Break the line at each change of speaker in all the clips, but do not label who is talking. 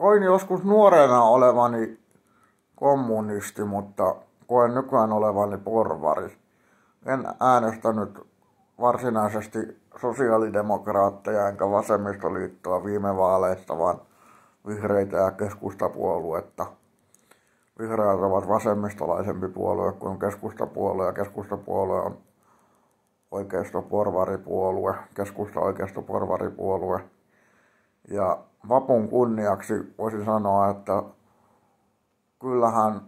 Koin joskus nuorena olevani kommunisti, mutta koen nykyään olevani porvari. En äänestänyt varsinaisesti sosiaalidemokraatteja enkä vasemmistoliittoa viime vaaleissa, vaan vihreitä ja keskustapuoluetta. Vihreät ovat vasemmistolaisempi puolue kuin keskustapuolue, ja keskustapuolue on oikeistoporvaripuolue, keskusta oikeistoporvaripuolue. Ja vapun kunniaksi voisin sanoa, että kyllähän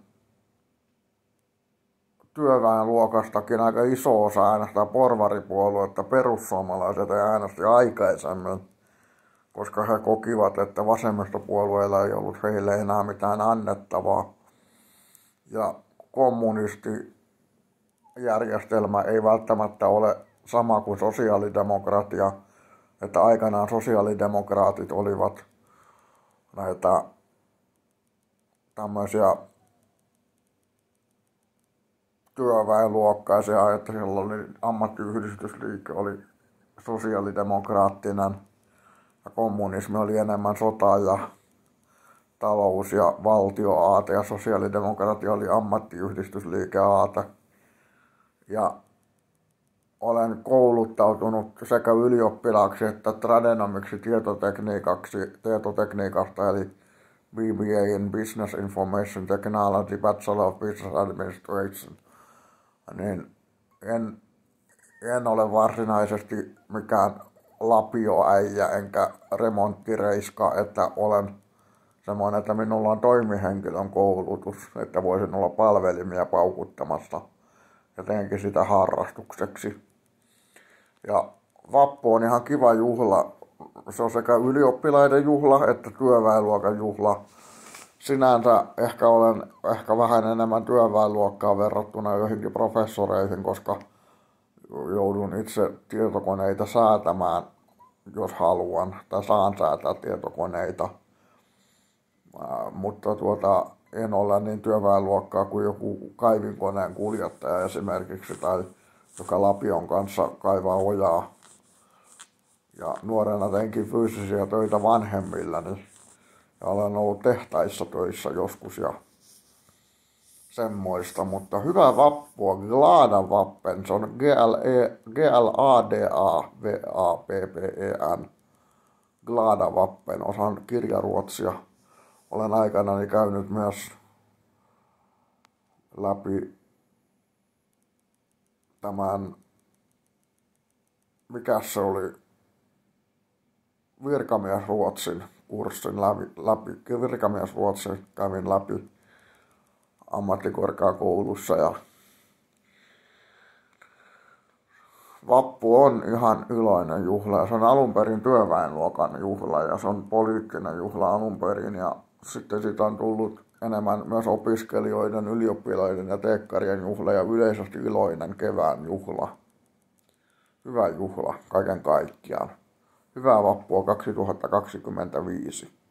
työväenluokastakin aika iso osa äänestää porvaripuoluetta, perussuomalaiset äänesti aikaisemmin, koska he kokivat, että vasemmistopuolueilla ei ollut heille enää mitään annettavaa. Ja kommunistijärjestelmä ei välttämättä ole sama kuin sosiaalidemokratia, että aikanaan sosiaalidemokraatit olivat näitä tämmöisiä työväenluokkaisia, että silloin ammattiyhdistysliike oli sosiaalidemokraattinen ja kommunismi oli enemmän sota ja talous- ja valtioaate ja sosiaalidemokratia oli ammattiyhdistysliikeaate. Ja olen kouluttautunut sekä ylioppilaaksi että tradenomiksi tietotekniikasta eli BBA in Business Information Technology, Bachelor of Business Administration. Niin en ole varsinaisesti mikään lapioäijä enkä remonttireiska, että olen semmoinen, että minulla on toimihenkilön koulutus, että voisin olla palvelimia paukuttamassa ja teenkin sitä harrastukseksi. Ja vappu on ihan kiva juhla. Se on sekä ylioppilaiden juhla että työväenluokan juhla. Sinänsä olen vähän enemmän työväenluokkaa verrattuna joihinkin professoreihin, koska joudun itse tietokoneita säätämään, jos haluan, tai saan säätää tietokoneita. Mutta en ole niin työväenluokkaa kuin joku kaivinkoneen kuljettaja esimerkiksi, tai joka lapion kanssa kaivaa ojaa. Ja nuorena teinkin fyysisiä töitä vanhemmillani. Ja olen ollut tehtaissa töissä joskus ja semmoista, mutta hyvää vappua, Glada Vappen, se on G-L-A-D-A-V-A-P-P-E-N, Glada Vappen, osaan kirjaruotsia. Olen aikanani käynyt myös läpi tämän, mikä se oli, virkamiesruotsin kurssin virkamiesruotsin kävin läpi ammattikorkeakoulussa ja vappu on ihan iloinen juhla ja se on alun perin työväenluokan juhla ja se on poliittinen juhla alun perin ja sitten siitä on tullut enemmän myös opiskelijoiden, ylioppilaiden ja teekkarien juhla ja yleisesti iloinen kevään juhla. Hyvä juhla kaiken kaikkiaan. Hyvää vappua 2025.